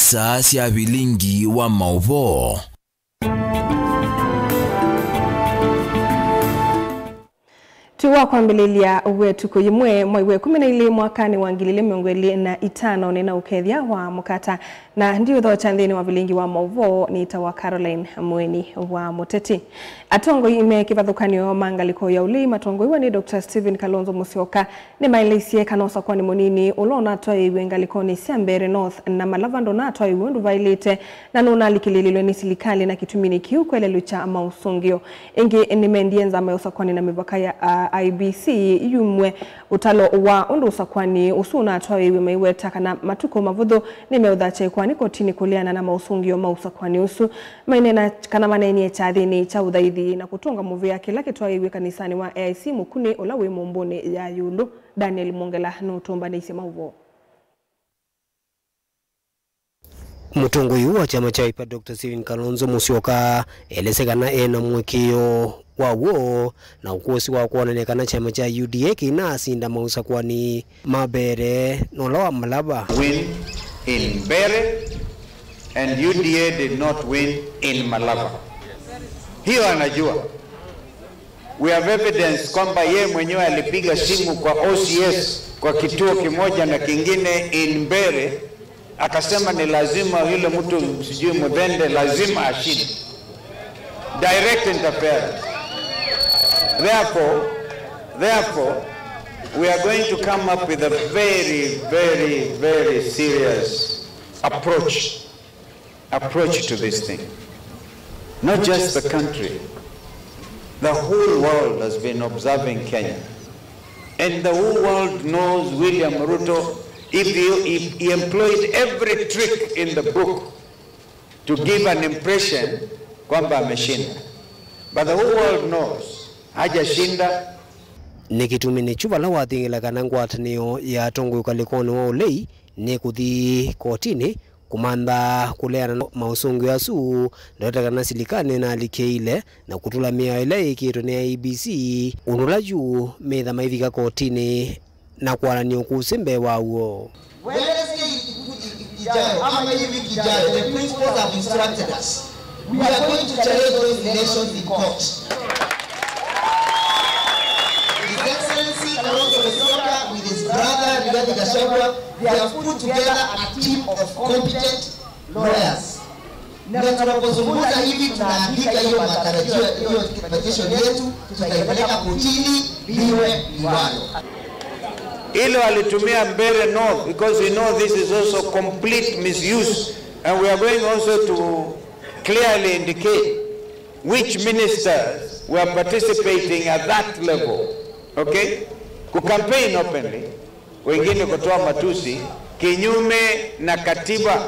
isa cia bilingi wa mauvo. Tuwa kwambililia wetu kuyimwe mwaiwe 12 mwakani wa 2025 nina ukethia wa mukata na ndio tho chandini wa bilingi wa mauvo ni tawa Caroline Mweni wa Muteti. Atongo ime kivathukanio mangaliko ya uli matongo iwa ni Dr. Stephen Kalonzo Musyoka ni mailisie kanosa kwa ni munini ulona toa iwe ngalikoni Siambere North na Malavando na toa iwe ndu vailite na nuna likilililwe ni silikali na kitumini kiu kwele lucha mausungio. Ingi ni mendienza mayosa kwa ni na mibaka ya IBC yumwe utalo wa undu usakwani usuna toa iwe maiwe taka na matuko mavudho ni meudhache kwa ni kotini kuliana na mausungio mausakwani usu mainena kana maneni echadhini cha udhaidhi na kutunga muvi ya kila kitoa iwe kanisani wa AIC mukune ulawe mumbone ya yulu Daniel Mongela nutumba na isema uvo. Mutongo yu wa chama cha Wiper Dr. Stephen Kalonzo Musyoka elesekana ena mwekio wawo na ukosi wa kuonekana chama cha UDA kina sinda mausa kwani Mabere nolawa Malaba win in Mbeere and UDA did not win in Malaba. Hiyo anajua. We have evidence kwamba yeye mwenyewe alipiga simu kwa OCS kwa kituo kimoja na kingine in Mbeere akasema ni lazima yule mtu sijui Mudende lazima ashinde. Direct interference. Therefore, we are going to come up with a very serious approach to this thing. Not just the country. The whole world has been observing Kenya. And the whole world knows William Ruto. If he employed every trick in the book to give an impression kwamba ameshinda. But the whole world knows hajashinda. Nikitumini chuvala wathingila kana ngwatanio ya tongo yukalikoni wa ulei ni kuthi kotini kumanda kuleana mausungu ya suu ndota kana silikane na alikeile na kutula mia ile ikito ni IBC unula juu metha maivika kotini na kualanio kusimbe wao. The principals have instructed us. We are going to challenge those elections in court. His Excellency Kalonzo Musyoka with his brother Rigathi Gachagua, they have put together a team of competent lawyers. Na tunapozungumza hivi tunaandika hiyo matarajio hiyo petition yetu tutaipeleka kotini liwe liwalo. Ilo alitumia Mbeere North because we know this is also complete misuse, and we are going also to clearly indicate which ministers were participating at that level. Okay? Kukampaign openly, wengine kutoa matusi kinyume na katiba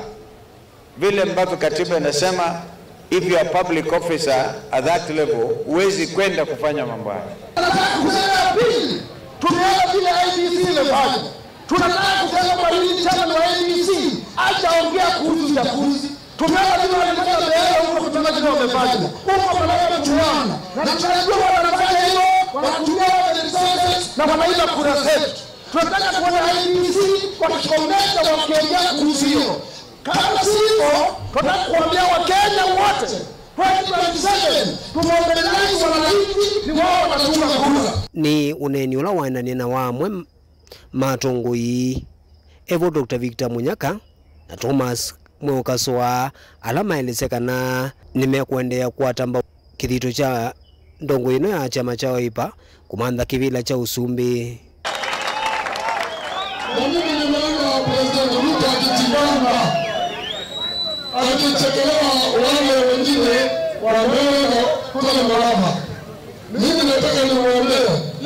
vile ambavyo katiba inasema if you are a public officer at that level huwezi kwenda kufanya mambo haya. Tumeona vile IBC imefanya. Tunataka kusema kwa hili chama wa IBC achaongea kuhusu uchaguzi. Tumeona vile wanafanya leo huko kutana kile wamefanya. Huko wanataka kuchuana. Na tunajua wanafanya hivyo, wanatumia resources na wanaiba kura zetu. Tunataka kuona IBC wakikomesha wakiongea kuhusu hiyo. Kama sivyo, tunataka kuambia Wakenya wote 2027 tumeorganize wananchi ni wao wanatunga kura. Ni uneni ula waendani na wamwe matongoi Evo Dr. Victor Munyaka na Thomas Mwokaswa alama elesekana nimekuendea kuatamba kithito cha ndongo ino ya chama cha Wiper kumanda kivila cha Usumbi. Akichekelewa wale wengine wanaona kuna Malaba. Mimi nataka niwaambie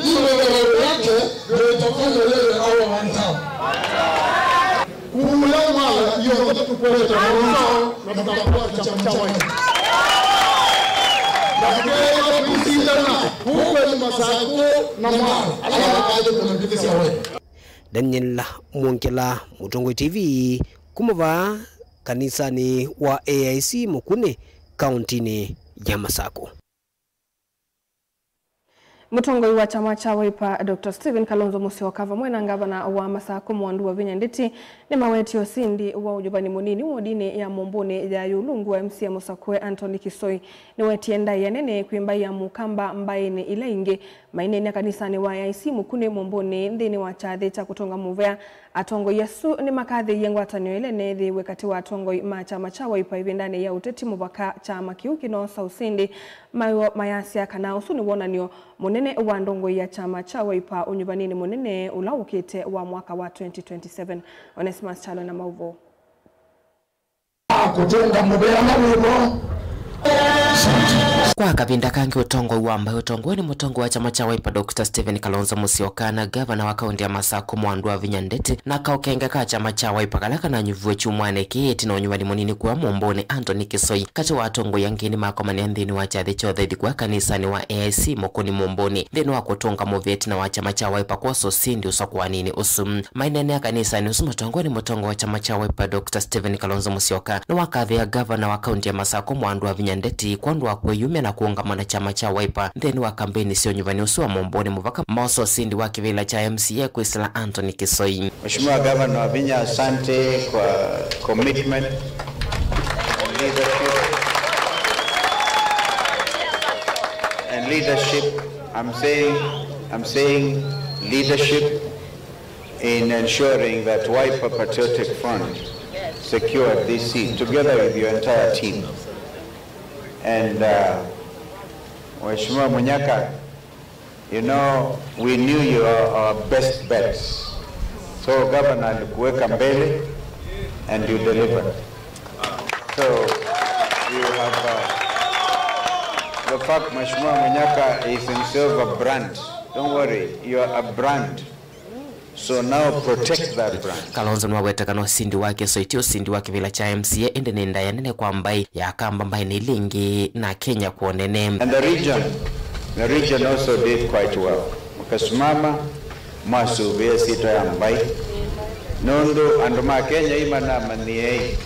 hiyo ndio yake ndio itafanya yeye au wantao. Kuulama hiyo wote kupeleka wao na mtakuwa chama cha Wiper. Lakini kusindana huko ni masako na mara alafu kuna bidii ya wewe. Daniel Mongela, Mutongo TV, kumava kanisani wa AIC Mukune, kauntini ya Masako. Mutongoi wa chama cha Wiper Dr. Stephen Kalonzo Musyoka vamwe na gavana wa Masako Mwandu wa Vinya Ndeti ni maweti osindi wa ujubani munini wodini ya Momboni ya Yulungu wa MC ya Musakwe Anthony Kisoi ni wetienda ya nene kuimba ya mukamba mbaye ni ilainge mainene ya kanisani wa yaisi mukune Momboni ndini wa chadhe cha kutonga muvea atongo yesu ni makadhi yengu atanyo ile nethi wekati wa atongo chama cha Wiper ivindane ya uteti mubaka chama kiuki no sausindi mayo mayasia kana usuni wonanio munene wa ndongo ya chama cha Wiper unyubanini munene ulaukite wa mwaka wa 2027 Onesimus Chalo na Mauvo kutenga mubea mawibo kwa kabinda kangi utongo wamba utongo ni mutongo wa chama cha Wiper Dr. Stephen Kalonzo Musyoka na gavana wa kaunti ya Masako Mwandu wa Vinya Ndeti na kaukenga ka chama cha Wiper kalaka na nyuvuwe chumwane kieti na unyuwani munini kwa Momboni Anthony Kisoi kati wa atongo yangini makomani andhini wa chadhi chodhedi kwa kanisani wa AIC mokoni Momboni ndini wa kutonga muveti na wa chama cha Wiper kwa sosindi usakuwa nini usum mainene ya kanisani usumatongo ni mutongo wa chama cha Wiper Dr. Stephen Kalonzo Musyoka na wakadhi ya gavana wa kaunti ya Masako Mwandu wa Vinya Ndeti kwandu wa kuyume na kuungamana chama cha Wiper ndeni wa kampeni sio nyumbani usu wa Momboni muvaka maoso sindi wa kivila cha MCA kuisila Anthony Kisoi. Mheshimiwa Gavana wa Vinya, asante kwa commitment and leadership. I'm saying leadership in ensuring that Wiper Patriotic Front secured this seat together with your entire team. And Mheshimiwa Munyaka, you know, we knew you are our best bets. So Governor alikuweka mbele and you delivered. So you have the fact Mheshimiwa Munyaka is himself a brand. Don't worry, you are a brand. So now protect that brand. Kalonzo nwawetakano sindi wake soitio sindi wake vila cha MCA ende nenda ya nene kwa mbai ya kamba mbai ni lingi na Kenya kuonene. And the region also did quite well. Mkasimama masu vya sito ya mbai. Nondo anduma Kenya imana maniei.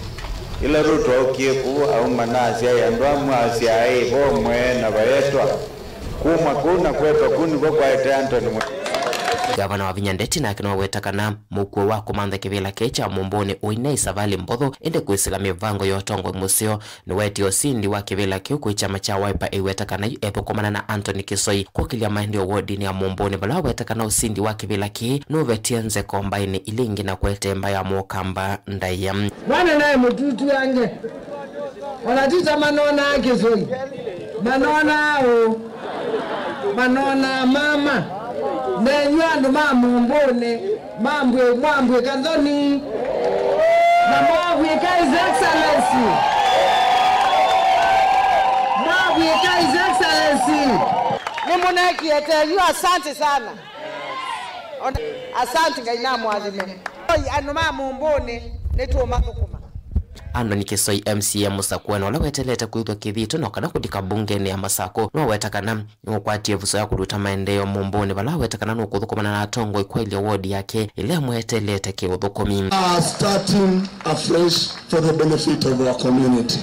Ila ruto au kieku au manasi ya andwamu asiai bomwe na bayetwa. Kuma kuna kwetu kuni kwa ete Anthony. Gavana wa Vinya Ndeti na kino wetakana mukwe wa kumanda kivila kecha Momboni uinei savali mbodho ende kuisila mivango yotongo musio nuweti osindi wa kivila kiuku chama cha Wiper iwetakana epo kumana na Anthony Kisoi kwa kilia mahindi wodi ni ya Momboni bala wetakana usindi wa kivila ki nuvetia nze kombaini ilingi na kwete mbaya mokamba ndaya wana nae mututu yange wanatita manona Kisoi manona o manona mama Nenyandu Momboni mambwe kanzoni na mambwe ka His Excellency mambwe ka His Excellency ni muneki ete yu asante sana asante ngaina mwazime anu Momboni netu mathukuma Anthony Kisoi MCA Musakwe na weteleta kuithwa kithito na kana kudika bunge ni ya Masako no wetakana ukwatie vuso ya kuruta maendeleo Momboni bala wetakana no kuthukumana na atongo ikweli ward yake ile mweteleta kiuthukumi starting afresh for the benefit of our community.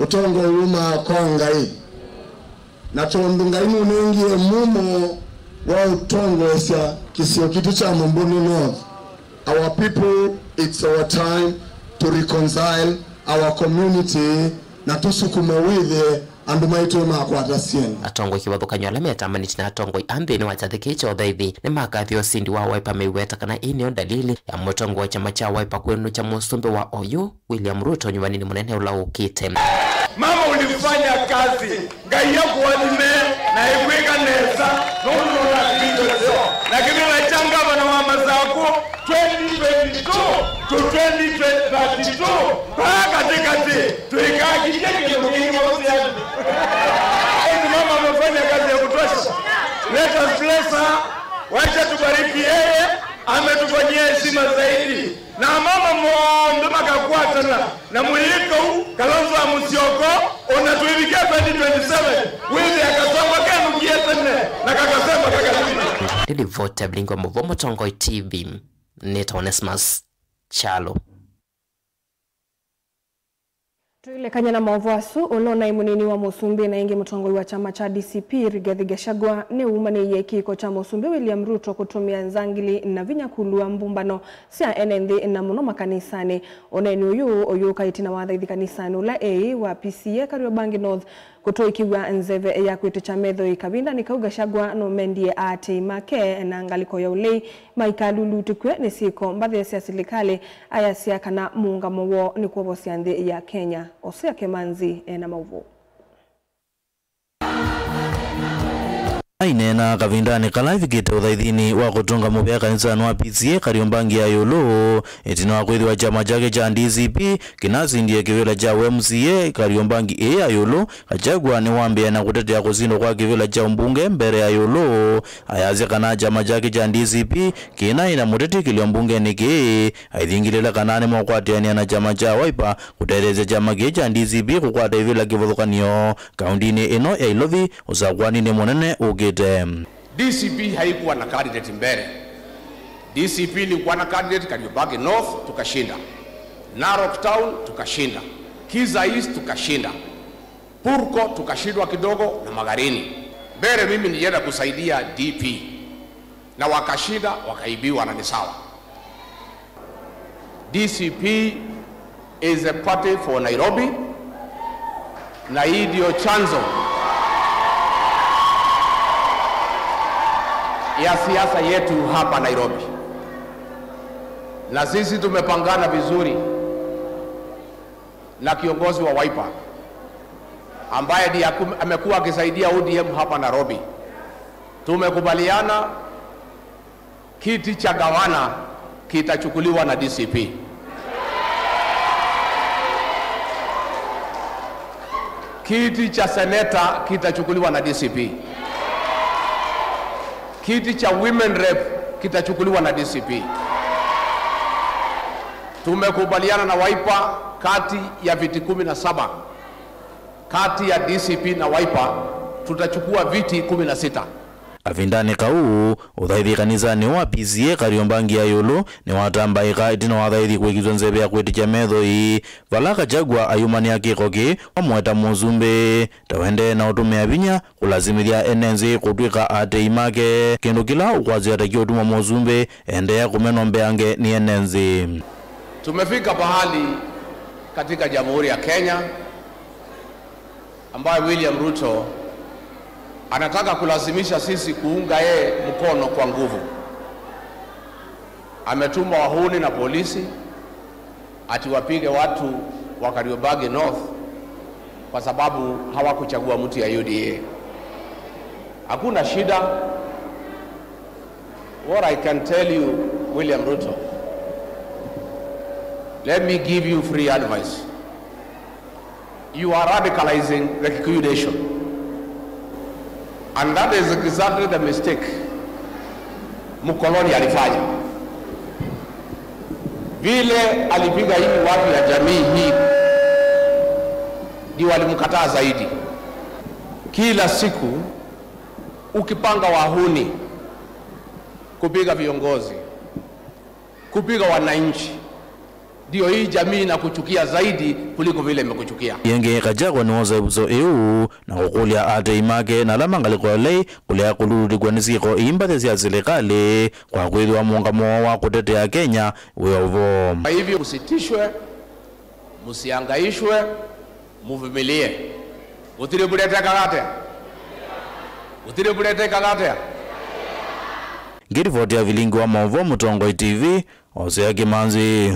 Utongo uma kongai na tondungai munengi mumo wa utongo esa kisio kitu cha Momboni North. Our people, it's our time to reconcile our community na tusukume withe andumaitwe makwata sien atongo kiwathukanywa lameta maniti na atongo ambeni wachathikisha othaithi ni makathi osindi wa Wiper meiwetakana inio dalili ya mutongo wa chama cha Wiper kwenu cha musumbe wa Oyo William Ruto nyumbani ni munene ulaukite. Mama ulifanya kazi ngai yako wanime na ikweka neza nono la kidogo lakini na changa na mama zako 2022 to 2032 paka tikati tuikaki kike mwingi wasiani mama amefanya kazi ya kutosha. Let us bless her. Wacha tubariki yeye, ametufanyia heshima zaidi. Na mama mwombe makakwatana na mwiko Kalonzo Musyoka onatuibikia 2027 wizi akasoma kanu kietene na kakasema kakasema Dili vote blingo mvomo tongo TV Neta Onesimus Chalo. Tuilekanya na maovasu ulona imunini wa Musumbi na ingi mutongoi wa chama cha DCP Rigathi Gachagua ni umani kiko cha Musumbi William Ruto kutumia nzangili na vinyakulua mbumbano sia NND na muno makanisani. Oneni uyu kaitina wathaithi kanisani ula wa PCA Kariobangi North kutoikiwa nzeve ya kwiticha medho ikabinda nikau Gachagua no mendie ati make na ngaliko ya ulei maikalulu tukwe nisiko mbadhi ya serikali aya sia kana muungamo wo ni kuobo siandhi ya Kenya. Osea Kemanzi na mauvu. Inena kavindani kalaifikite uthaithini wa kutunga mubea kanisani wa PCA Kariobangi ya Yolo etina wakwithi wa chama chake cha DCP kinasindie kivila cha MCA Kariobangi ya Yolo. Gachagua ni wambia na kutetea kusindo kwa kivila cha mbunge mbere ya Yolo ayaze kana chama chake cha DCP kina ina muteti kilio mbunge niki aithingilila kanani mwakwatiania na chama cha Wiper kutereze chama cha DCP kukwata ivila kivuthukanio kaundini ino ya Ilothi usakwani ni munene ugite. DCP haikuwa na candidate mbele. DCP ilikuwa na candidate Kariobangi North tukashinda. Narok Town tukashinda. Kiza East tukashinda. Purko tukashindwa kidogo na Magarini. Mbele mimi nilienda kusaidia DP. Na wakashinda wakaibiwa na ni sawa. DCP is a party for Nairobi. Na hii ndio chanzo ya siasa yetu hapa Nairobi. Na sisi tumepangana vizuri na kiongozi wa Wiper ambaye ndiye amekuwa akisaidia ODM hapa Nairobi. Tumekubaliana kiti cha gavana kitachukuliwa na DCP. Kiti cha seneta kitachukuliwa na DCP. Kiti cha women rep kitachukuliwa na DCP. Tumekubaliana na Wiper kati ya viti 17 kati ya DCP na Wiper tutachukua viti 16. Avindani kau uthaithi kanisani wa PCA Kariobangi ya Yolo ni watambaika itina wathaithi kwikizwa nzebe ya kwiticha medho ii vala Gachagua ayumani ya kikoki wamweta Musumbi tawende na utumia vinya kulazimithia NNC kutwika ate imake kindu kila ukwazi atakio utuma Musumbi ende ya kumenwa mbeange ni NNC. Tumefika pahali katika Jamhuri ya Kenya ambayo William Ruto anataka kulazimisha sisi kuunga yeye mkono kwa nguvu. Ametuma wahuni na polisi atiwapige watu wa Kariobangi North kwa sababu hawakuchagua mtu ya UDA. Hakuna shida. What I can tell you, William Ruto, let me give you free advice. You are radicalizing the Kikuyu nation. And that is exactly the mistake mkoloni alifanya. Vile alipiga hii watu ya jamii hii ndio walimkataa zaidi. Kila siku ukipanga wahuni kupiga viongozi, kupiga wananchi, ndio hii jamii na kuchukia zaidi kuliko vile imekuchukia. Yenge Gachagua ni woza uzo na kukulia ate imake na lama ngaliko lei kulia kuludi kwa nisiko imbathe sia serikali kwa kweli wa muungamo wa kutetea Kenya weovo. Kwa hivyo usitishwe, musiangaishwe, muvumilie. Utire bulete kagate. Utire bulete kagate. Ngirivoti ya vilingi wa Maovo Mutongoi TV Osea Kemanzi.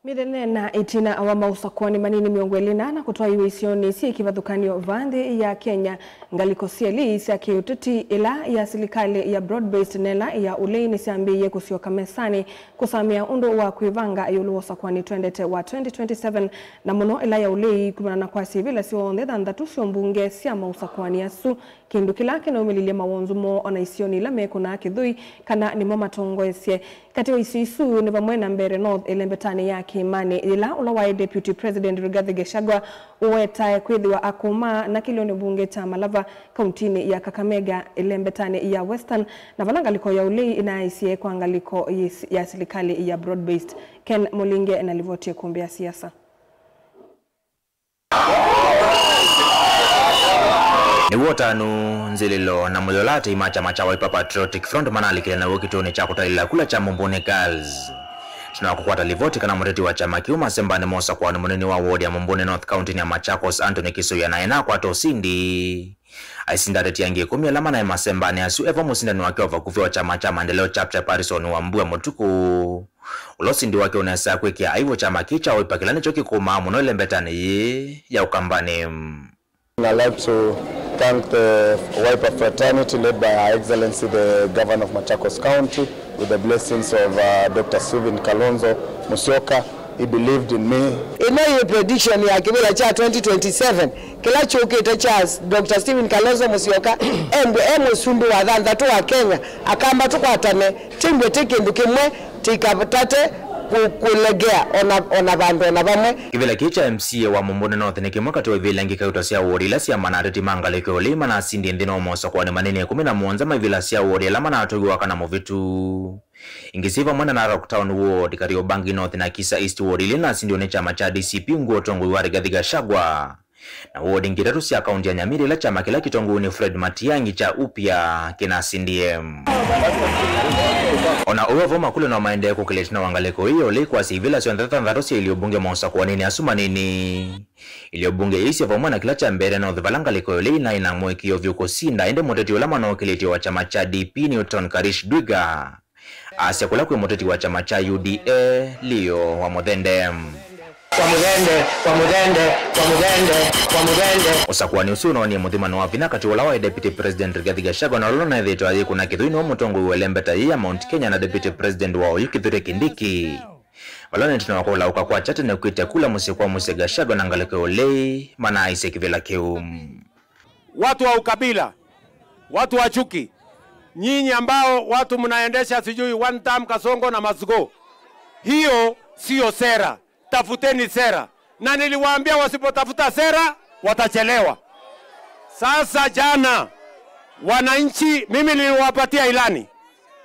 Midene na itina awama usakwani manini miongwelina na kutoa iwe isioni si kivathukanio vandi ya Kenya ngaliko siali isi ya kiutiti ila ya serikali ya broad-based nela ya uleini siambiye kusioka mesani kusamia undo wa kuivanga yulu usakwani twendete wa 2027 na muno ila ya ulei kumana kwa sivila siwa ondetha ndatu sio mbunge siama usakwani yasu kindu kilake na umililia mawonzumo ona isioni la meko na kithui kana ni mama tongoesie kati wa isisu ni vamwe na Mbere North elembetani ya Kimani ila ulawae Deputy President Rigathi Gachagua uwetae kwithiwa akuma na kilioni bunge cha Malava kauntini ya Kakamega elembetani ya Western na valangaliko ya ulei inaisie kwa angaliko ya serikali ya broad-based. Ken Molinge na livotie kumbia siasa. Ni wotanu nzililo na muyolate imacha macha Wiper Patriotic Front manali kile na wikitoni cha kutalila kula cha Mumbune Girls. Tunakukwata livoti kana mureti wa chama kiuma sembane mosa kwa munini wa ward ya Mumbune North County ya Machakos Anthony Kisuya na ena kwa tosindi. Aisindadeti yangi 10 alama na masembane asu evo musindani wake wakufi wa chama cha maendeleo chapter Parison wa Mbua Mutuku. Ulosindi wake unasa kwekea aivo chama kicha Wiper kilani choki kuma muno lembetani ya Ukambani. I'd like to thank the Wiper fraternity led by Her Excellency the Governor of Machakos County with the blessings of Dr. Stephen Kalonzo Musyoka. He believed in me. Ino prediction ya kibila cha 2027 kila chokete cha Dr. Stephen Kalonzo Musyoka emo sundu wa dhanda tu wa Kenya akamba tukwatane timbwe tikindu kimwe tikatate kulegea ona bandu ona bamwe kivila kicha MCA wa Mumbune North ni kimwaka tuwe vila ngika utosia wodi la siya manareti mangaleke olima na sindi ndino mosa kwa ni manene 11 mavila siya wodi la mana atogi wakana movitu ingisiva mwana na Rocktown Ward Kariobangi North na Kisa East Ward ilina sindi one chama cha DCP nguo tongu wa Rigathi Gachagua na ward ingitatu siya kaunti ya Nyamiri la chama kila kitongu ni Fred Matiang'i cha upya kina CDM. Ona uwavoma kule na maende kukiletina wangaleko hiyo likuwa sivila siyo ndatandharosi iliyobunge monsa kwa nini asuma nini iliyobunge isi vomwa na kila cha Mbere North valangaleko yole na inamwe kiyo vyuko sinda ende moteti ulama na wakiliti wa chama cha DP Newton Karish Dwiga asia kula kwe moteti wa chama cha UDA Leo wa Muthende Osakuwa ni usuno ni muthimano wa vina kati wala wa Deputy President Rigathi Gachagua na lolo na dheto ayi kuna kithuini wa mutongo uwelembeta ya Mount Kenya na Deputy President wao Kithure Kindiki. Walone tunawakola ukakua chate na kuita kula musikwa muse Gachagua na ngaleke olei mana aise kivila keum. Watu wa ukabila, watu wa chuki, nyinyi ambao watu mnaendesha sijui one time Kasongo na Masugo. Hiyo sio sera. Tafuteni sera. Na niliwaambia wasipotafuta sera watachelewa. Sasa jana wananchi mimi niliwapatia ilani.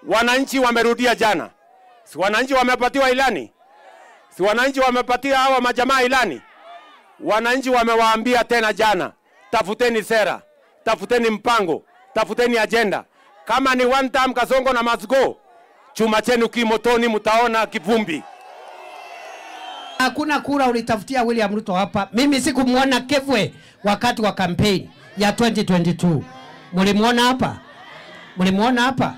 Wananchi wamerudia jana. Si wananchi wamepatiwa ilani? Si wananchi wamepatia hawa majamaa ilani? Wananchi wamewaambia tena jana, tafuteni sera, tafuteni mpango, tafuteni agenda. Kama ni one time Kasongo na Masugo, chuma chenu kimotoni mtaona kivumbi. Hakuna kura ulitafutia William Ruto hapa. Mimi sikumuona Kevwe wakati wa campaign ya 2022. Mulimuona hapa? Mulimuona hapa?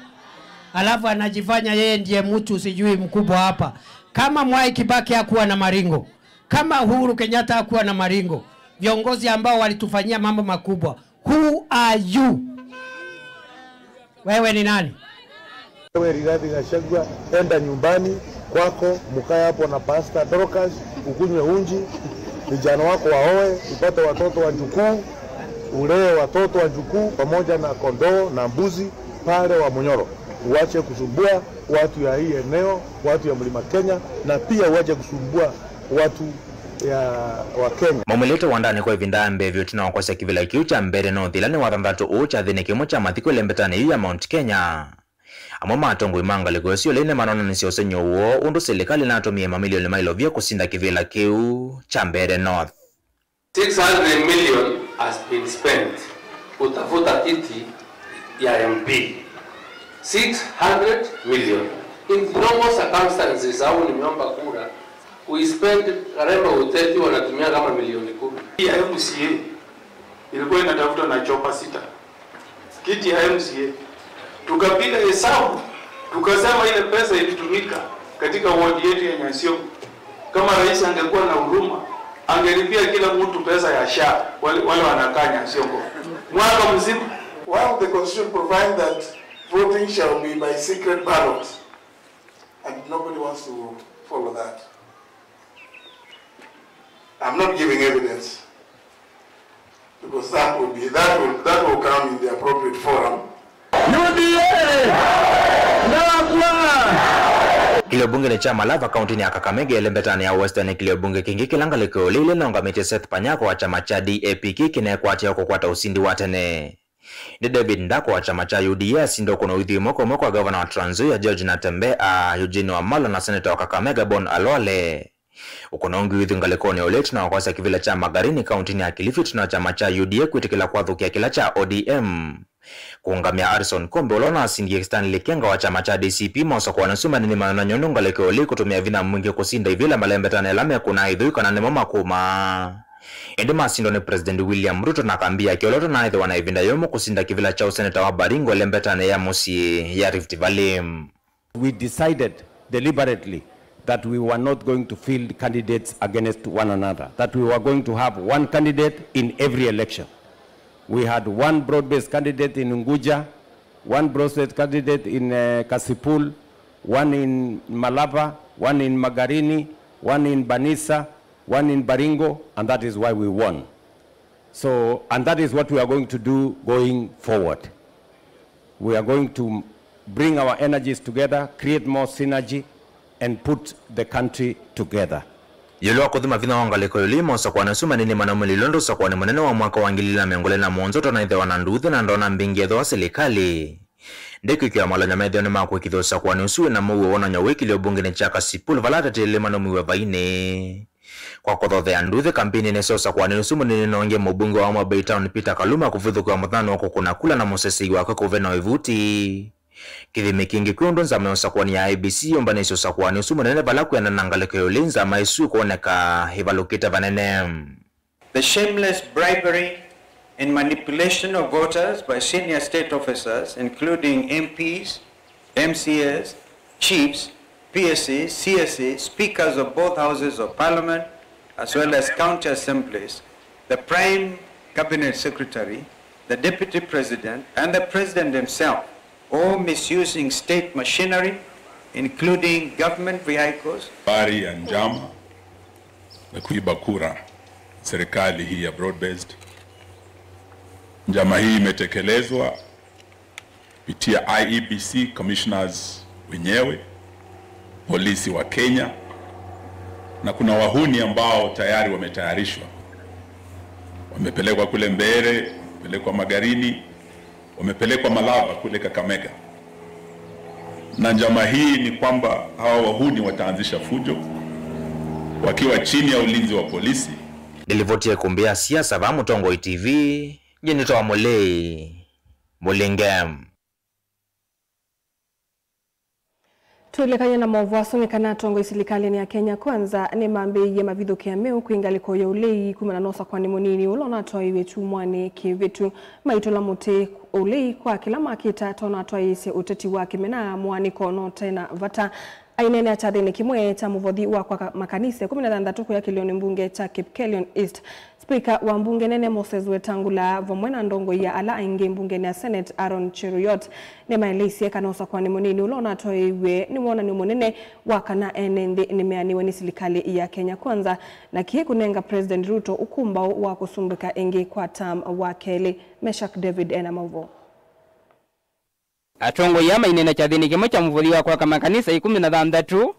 Alafu anajifanya yeye ndiye mtu sijui mkubwa hapa. Kama Mwai Kibaki hakuwa na maringo, kama Uhuru Kenyatta hakuwa na maringo, viongozi ambao walitufanyia mambo makubwa. Who are you? Wewe ni nani? Wewe Rigathi Gachagua, enda nyumbani kwako, mkae hapo na Pastor Dorcas, ukunywe unji, vijana wako waoe, upate watoto wa jukuu, ulee watoto wa jukuu pamoja na kondoo na mbuzi pale wa Munyoro. Uache kusumbua watu ya hii eneo, watu ya Mlima Kenya, na pia uache kusumbua watu ya wa Kenya. Mumilete wandani kwa vindambe vyo tunawakwasa kivila kiu cha Mbere North ilani wathandatu ucha dhine kimo cha mathiko lembetani ya Mount Kenya. Amo matongo imanga legosio lene manona nisiose nyowo undu serikali natumia mamilioni mailo vya kusinda kivila kiu cha Mbere North. 600 million has been spent kutafuta kiti ya MP. 600 million. In normal circumstances, au nimeomba kura, we spend karema hoteli wanatumia kama milioni 10. Ya MCA ilikuwa inatafuta na chopa 6. Kiti ya MCA tukapiga hesabu tukasema ile pesa ilitumika katika wadi yetu ya Nyasio. Kama rais angekuwa na huruma angelipia kila mtu pesa ya SHA wale wanakaa Nyasio mwaka mzima. While the constitution provides that voting shall be by secret ballot, and nobody wants to follow that. I'm not giving evidence. because that will come in the appropriate forum. Kilio bunge ni chama lava kaunti ya Kakamega elembetani ya Western kilio bunge kingi kilanga liko lile na ngamete Seth Panyako wa chama cha DAP kine kwatia kukwata usindi watene. Ni David Ndako wa chama cha UDS ndo kuna udhi moko wa governor wa Trans Nzoia George Natembeya, Eugene Wamalwa na senator wa Kakamega Bon Alwale. Ukona ungi udhi ngalekoni oletu na wakwasa kivila cha Magarini kaunti ya Kilifi tuna chama cha UDA kuitikila kwa dhukia kila cha ODM. Kuungamia Arson Kombe ulona asingi Stanley Kenga wa chama cha DCP mausa kwa nasuma nini manana nyondo ngalekeo li kutumia vina mwingi kusinda ivila malembetane lame kuna idhu yuka na nemo makuma. Endima sindo ni President William Ruto na kambia kioloto na idhu wanaivinda yomo kusinda kivila cha useneta wa Baringo lembetane ya musi ya Rift Valley. We decided deliberately that we were not going to field candidates against one another, that we were going to have one candidate in every election. We had one broad-based candidate in Unguja, one broad-based candidate in Kasipul, one in Malava, one in Magarini, one in Banisa, one in Baringo, and that is why we won. So, and that is what we are going to do going forward. We are going to bring our energies together, create more synergy, and put the country together. Yelo kudhima vina wangaliko yulimo sa kwa nasuma nini manamuli londo sa kwa ni maneno wa mwaka wangilila miongole na mwonzoto na idhe wananduthi na ndona mbingi edho wa serikali. Ndeku ikiwa mwala nyama idhe wanimaku ikidho sa kwa nusuwe na muwe wana nyaweki lio bunge ni chaka sipulu valata tili manomuwe vaine. Kwa kodho ya nduthi kampini neso sa kwa nusumu nini naonge mbunge wa Bay Town Peter Kaluma kufudhu kwa mthano wako kuna kula na mosesi wako kuvena wivuti. Kithime kingi kuondo nzame osakwani ya IBC yombane iso sakwani usumu nene balaku ya nanangaleke yolinza maisu kuoneka hivalukita vanene. The shameless bribery and manipulation of voters by senior state officers including MPs, MCAs, chiefs, PSAs, CSAs, speakers of both houses of parliament as well as county assemblies, the prime cabinet secretary, the deputy president and the president himself, or misusing state machinery, including government vehicles. Bari ya njama na kuiba kura serikali hii ya broad-based. Njama hii imetekelezwa kupitia IEBC commissioners wenyewe, polisi wa Kenya, na kuna wahuni ambao tayari wametayarishwa. Wamepelekwa kule Mbere, wamepelekwa Magarini, wamepelekwa Malava kule Kakamega. Na njama hii ni kwamba hawa wahuni wataanzisha fujo wakiwa chini ya ulinzi wa polisi. Nilivotia kumbia siasa va Mutongo TV, jenitoa Mulingam. Tuelekanye na maovu asungikana tongo isilikali ya Kenya kwanza ni mambe ya mavidhuki ya meu kuingaliko ya ulei kumananosa kwa ni munini ulona toa iwetu mwani kivitu maitola mute ulei kwa kila makita tona toa isi uteti wake mena mwani kono tena vata ainene achadhini kimwe cha muvodhi wa kwa makanise 16 ya kilioni mbunge cha Kipkelion East. Speaker wa mbunge nene Moses Wetangula vomwena ndongo ya ala ainge mbunge na Senate Aaron Cheruiyot ne maelisi kanosa kwa ni munini ulona toiwe ni mwona ni munene wakana enende nimeaniwe ni serikali ya Kenya kwanza na kie kunenga President Ruto ukumba wa kusumbika ingi kwa tam wakele. Meshak David Enamavo. Atongo yama inena chadhini kimo cha mvuli wa kwa makanisa 16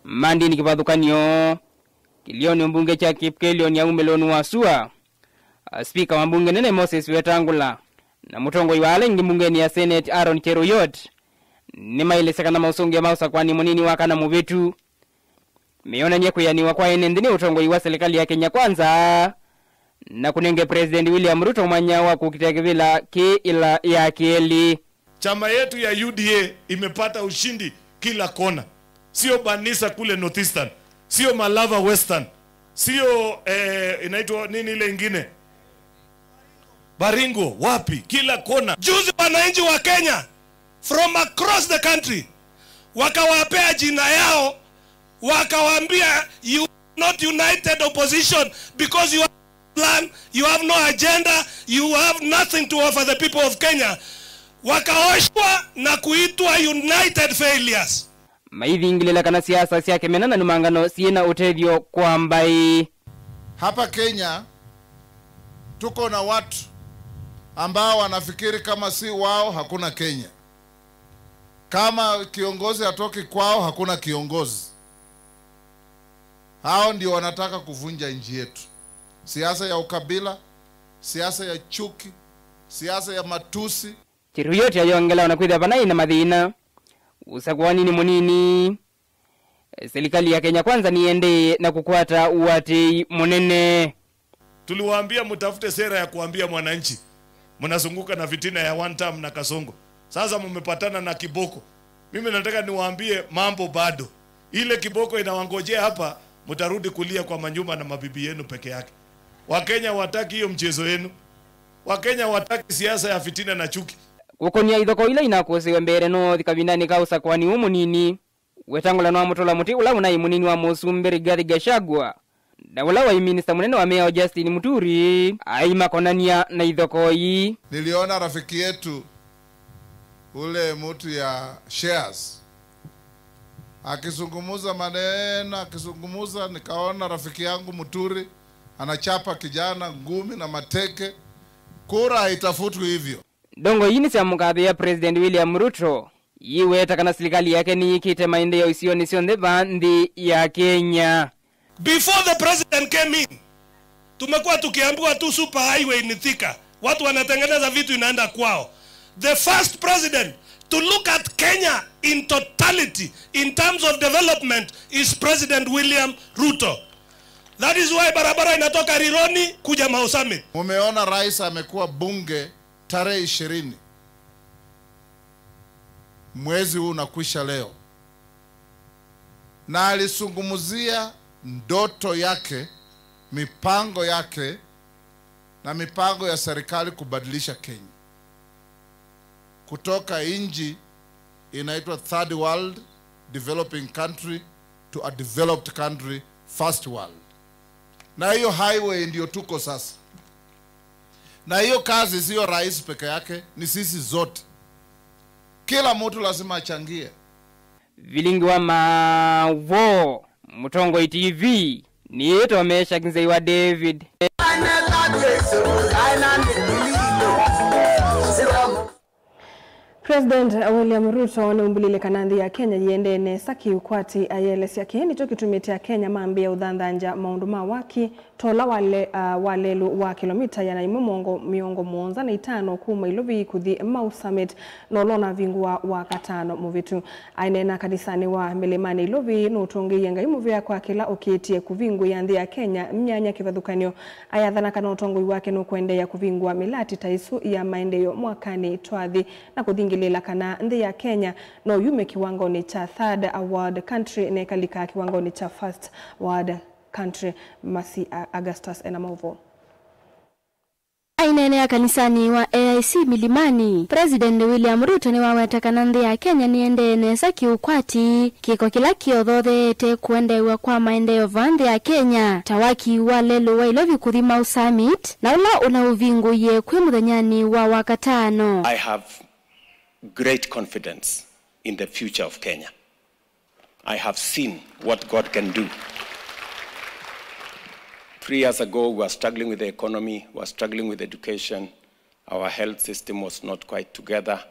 mandi ni kibadhukanio kilioni mbunge cha Kipkelion ya umelonu wa sua. Speaker wa mbunge nene Moses Wetangula na mutongo iwale ngi mbunge ni ya Senate Aaron Cheruiyot ni maileseka na mausungi ya mausa kwa ni munini waka na muvitu meona nye kuyaniwa kwa enendini utongo iwa serikali ya Kenya kwanza na kunenge President William Ruto mwanya wa kukitekevila ki ila ya kieli. Chama yetu ya UDA imepata ushindi kila kona. Sio Banisa kule Northeastern, sio Malava Western, sio inaitwa nini ile ingine? Baringo, wapi? Kila kona. Juzi wananchi wa Kenya from across the country wakawapea jina yao, wakawaambia you not united opposition because you have plan, you have no agenda, you have nothing to offer the people of Kenya. Wakaoshwa na kuitwa united failures. Maithi ingilila kana siasa siya kemenana numangano siena utethio kwa mbai. Hapa Kenya tuko na watu ambao wanafikiri kama si wao hakuna Kenya. Kama kiongozi hatoki kwao hakuna kiongozi. Hao ndio wanataka kuvunja nchi yetu. Siasa ya ukabila, siasa ya chuki, siasa ya matusi. Chiruyoti ayongela wanakwida banai na madhina. Usakwani ni munini. Serikali ya Kenya kwanza niende na kukwata uwate munene. Tuliwaambia mtafute sera ya kuambia mwananchi. Mnazunguka na fitina ya one term na Kasongo. Sasa mmepatana na kiboko. Mimi nataka niwaambie mambo bado. Ile kiboko inawangojea hapa, mtarudi kulia kwa manyumba na mabibi yenu peke yake. Wakenya wataki hiyo mchezo yenu. Wakenya wataki siasa ya fitina na chuki. Ukonia idhoko ile inakosewe mbere no thikabindani kausa kwani umunini. Wetangula no amutola muti ula unai munini wa Musumbi Rigathi Gachagua. Na wala wa minister munene wa Mayor Justin Muturi aima konania na idhokoi. Niliona rafiki yetu ule mtu ya shares akizungumuza maneno, akizungumuza, nikaona rafiki yangu Muturi anachapa kijana ngumi na mateke. Kura haitafutwi hivyo. Dongo yini sia mukabe ya President William Ruto yiweta kana serikali yake ni ikite maendeleo isioni sionde bandi ya Kenya. Before the president came in, tumekuwa tukiambiwa tu super highway ni Thika. Watu wanatengeneza vitu inaenda kwao. The first president to look at Kenya in totality in terms of development is President William Ruto. That is why barabara inatoka Rironi kuja Mau Summit. Mumeona rais amekuwa bunge tarehe 20. Mwezi huu unakwisha leo. Na alisungumuzia ndoto yake, mipango yake na mipango ya serikali kubadilisha Kenya. Kutoka inji inaitwa third world developing country to a developed country first world. Na hiyo highway ndio tuko sasa. Na hiyo kazi sio rais peke yake, ni sisi zote. Kila mtu lazima achangie. Vilingi wa Mavo Mutongo TV ni yeto amesha kinzei wa David. President William Ruto ni umbulile kanandhi ya Kenya yendene saki ukwati ayeles ya kiheni choki tumetea Kenya maambia udhandhanja maunduma waki tola walelu wa kilomita ya naimu miongo muonza na itano kuma ilovi kuthi Mau Summit nolona vingua wa katano muvitu. Ainena kanisani wa milimani ilovi nutongi yenga imuvia kwa kila ukiitie kuvingu ya ndhi ya Kenya mnyanya kivadhukanyo ayadhana kana utongo wake nukuende ya kuvingua milati taisu ya maendeleo mwakani twadhi na kudhingilila kana ndhi ya Kenya no yume kiwango ni cha third award country ne kalika kiwango ni cha first award country. Masi Augustus Enamavo. Ainene ya kanisani wa AIC Milimani, President William Ruto ni waweta kanandhi ya Kenya niende nesa kiukwati kiko kila kiodhothete kuendewa kwa maendeleo vandhi ya Kenya tawaki wa lelu wa ilovi kuthi Mau Summit na ula uvingu ye kwe muthanyani wa wakatano. I have great confidence in the future of Kenya. I have seen what God can do. 3 years ago, we were struggling with the economy, we were struggling with education. Our health system was not quite together.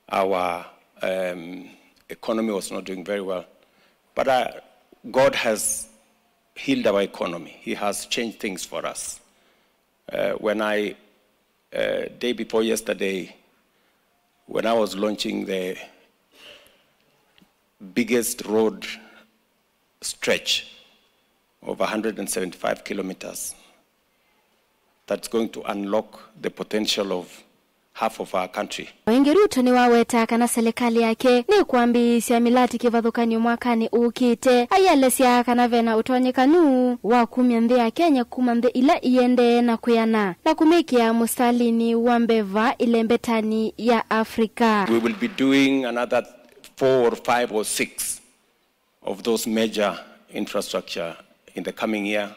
Our economy was not doing very well. But God has healed our economy. He has changed things for us. When day before yesterday, when I was launching the biggest road stretch of 175 kilometers, that's going to unlock the potential of half of our country. Wengi Ruto ni waweta kana serikali yake ni kuambisia milati kivadhukanyo mwakani ukite ayalesia kana vena utonyekanu wa kumya ndhi ya Kenya kumandhi ila iende na kuyana na kumikia mustalini wa mbeva ile mbetani ya Afrika. We will be doing another 4 or 5 or 6 of those major infrastructure in the coming year,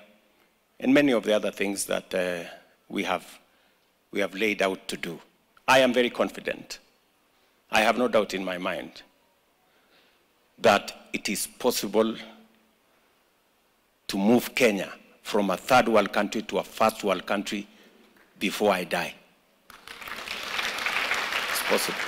and many of the other things that we have laid out to do. I am very confident. I have no doubt in my mind that it is possible to move Kenya from a third world country to a first world country before I die. It's possible.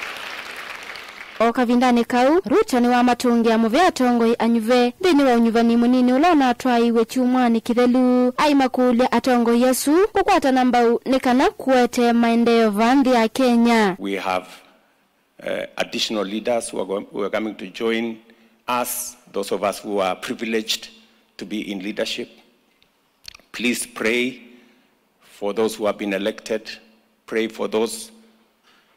O kavindani kau Ruto ni wa matungia muvea tongoi anyuve thini wa unyuvani munini ulona atwaiwe chumwani kithelu aimakulia atongo Yesu kukwata nambau nikana kuete maendeleo vandi ya Kenya. We have additional leaders who are coming to join us, those of us who are privileged to be in leadership. Please pray for those who have been elected. Pray for those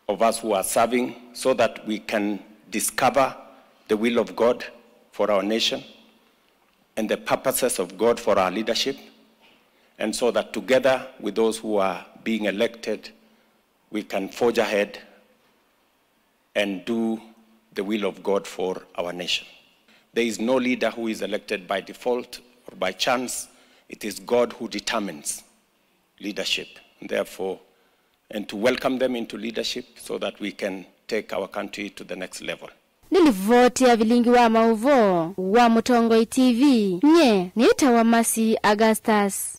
of us who are serving so that we can discover the will of God for our nation and the purposes of God for our leadership, and so that together with those who are being elected, we can forge ahead and do the will of God for our nation. There is no leader who is elected by default or by chance. It is God who determines leadership. Therefore, and to welcome them into leadership so that we can take our country to the next level. Nilivoti ya vilingi wa mauvo wa Mutongoi TV. Nye, nita wa Masi Augustus.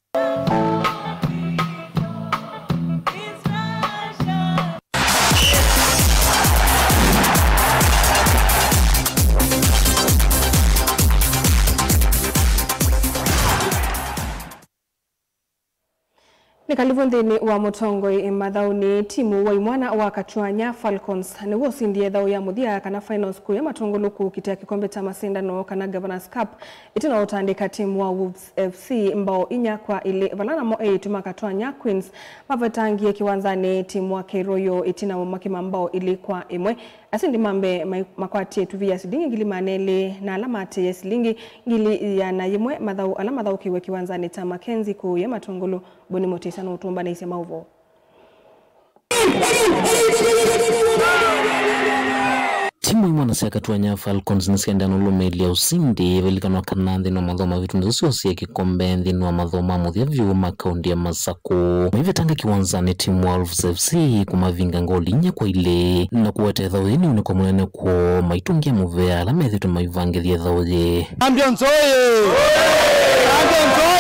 Nikalivundini wa Mutongoi mathauni timu wa imwana wa Kachwanya Falcons ni wosindie thau ya muthia kana finals ku ya matongoluku kitia kikombe cha masindano kana Governors Cup itina utandika timu wa Wolves FC mbao inya kwa ile valana mo 8 Makachwanya Queens mavetangie kiwanzani timu wa Keroyo itina makima mbao ili kwa imwe asindi mambe makwati tuvia silingi ngili manele na alamati ya silingi ngili ya na imwe mathau alama thau kiwe kiwanzani cha Mackenzie ku ya matongolu boni motisa no tumba na isema uvo. Timu imwana cia Kachwanya Falcons nisienda nulumeli ya usindi velikano kana nthini wa mathoma vitu nziosi ya kikombe nthini wa mathoma muthia vyuma kaundi ya Masako. Mahivetanga kiwanzani timu wa Wolves FC kumavinga ngoli inya kwa ile na kuwete thauthini uniko munene kwa maitungia muvea la methitu maivangithia thauthi. Champions oye! Champions oye!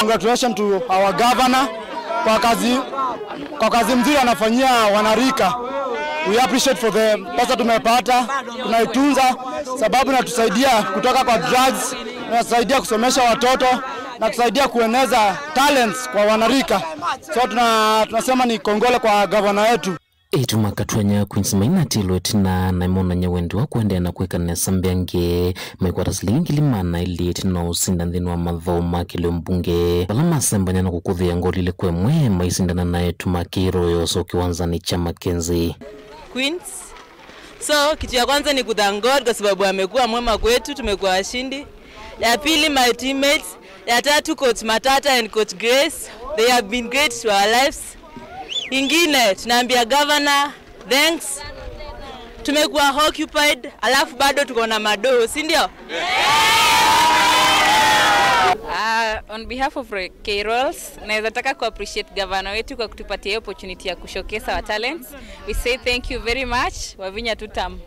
Congratulations to our governor kwa kazi mzuri anafanyia wanarika. We appreciate for the pesa tumepata, tunaitunza sababu inatusaidia kutoka kwa drugs, inatusaidia kusomesha watoto na tusaidia kueneza talents kwa wanarika. So tunasema ni kongole kwa governor wetu. Ituma Kachwanya Queens mainatilo tina na imona nyewendi wa kuendea na kuweka nesa mbiange maikwata silingi limana ili tina usinda nthini wa mathoma kile mbunge wala masembanya na kukuthia ngoli ile kwe mwe maisindana na Tuma Keroyo so kiwanzani cha Mackenzie Queens. So kitu ya kwanza ni kuthank God kwa sababu amekuwa mwema kwetu, tumekuwa washindi. Ya pili my teammates, ya tatu coach Matata and coach Grace, they have been great to our lives. Ingine tunaambia governor thanks, tumekuwa occupied alafu bado tuko na mado, si ndio? On behalf of K-Rolls, naweza taka ku appreciate governor wetu kwa kutupatia opportunity ya kushowcase our talents. We say thank you very much. Wavinya tutam.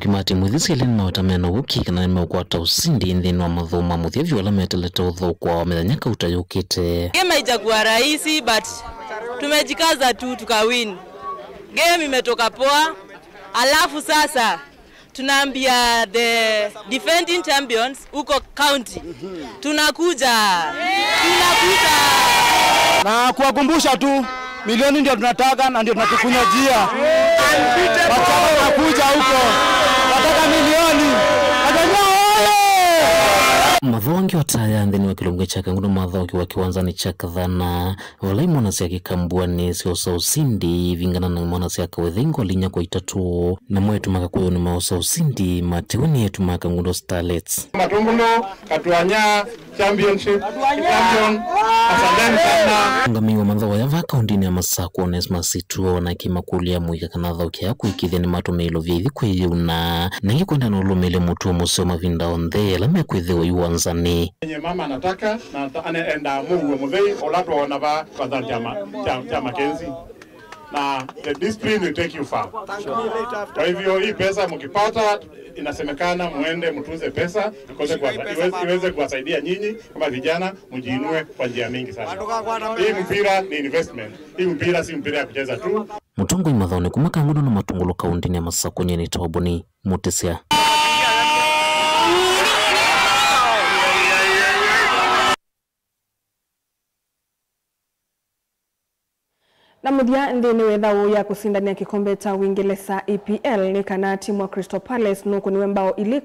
Kimati muthisi ile na watamena uki kana nimekwata usindi nthini wa mathoma muthia vyola meteleta utho kwa methanyaka utayukite. Game haijakuwa rahisi but tumejikaza tu tukawin. Game imetoka poa. Alafu sasa tunaambia the defending champions uko county. Tunakuja. Na kuwakumbusha tu milioni ndio tunataka na ndio tunatukunyajia. Wachama nakuja huko. Nataka milioni. Mathao wangi wataya nthini wa kilungu cha kanguno mathao kiwa kiwanzani cha kathana wala imwana cia kikambuani siosa usindi vingana na imwana cia kawethingo linya kwa itatu na mwetu makakuyo ni maosa usindi mateweni yetu makangundo Starlets. Matungulo Kachwanya Championship Champion asanteni sana. Ngami wa mathao ya vaka undini ya Masako Onesmus Situo na kimakulia muika kana thao kia kuikithia ni matumilo vya hivi kwa yuna na hii kwenda na ulumele mutu wa museo mavinda ondhe la mekwithiwa yuanzani. Nye mama anataka na anaenda Mungu mudhei olatu wanava kwa dhali chama Mackenzie. na the discipline will take you far. Kwa hivyo hii pesa mkipata, inasemekana muende mtunze pesa iweze kuwasaidia nyinyi kama vijana mjiinue kwa njia mingi sana. Hii mpira ni investment. Hii mpira si mpira ya kucheza tu. Mutongo imathone kumakangudo na matungulu kaunti ya Masako ni Toboni Mutesia. Na mudia ndini wedhao ya kusindania kikombe cha Uingereza EPL ni kana timu wa Crystal Palace nuku ni wembao ili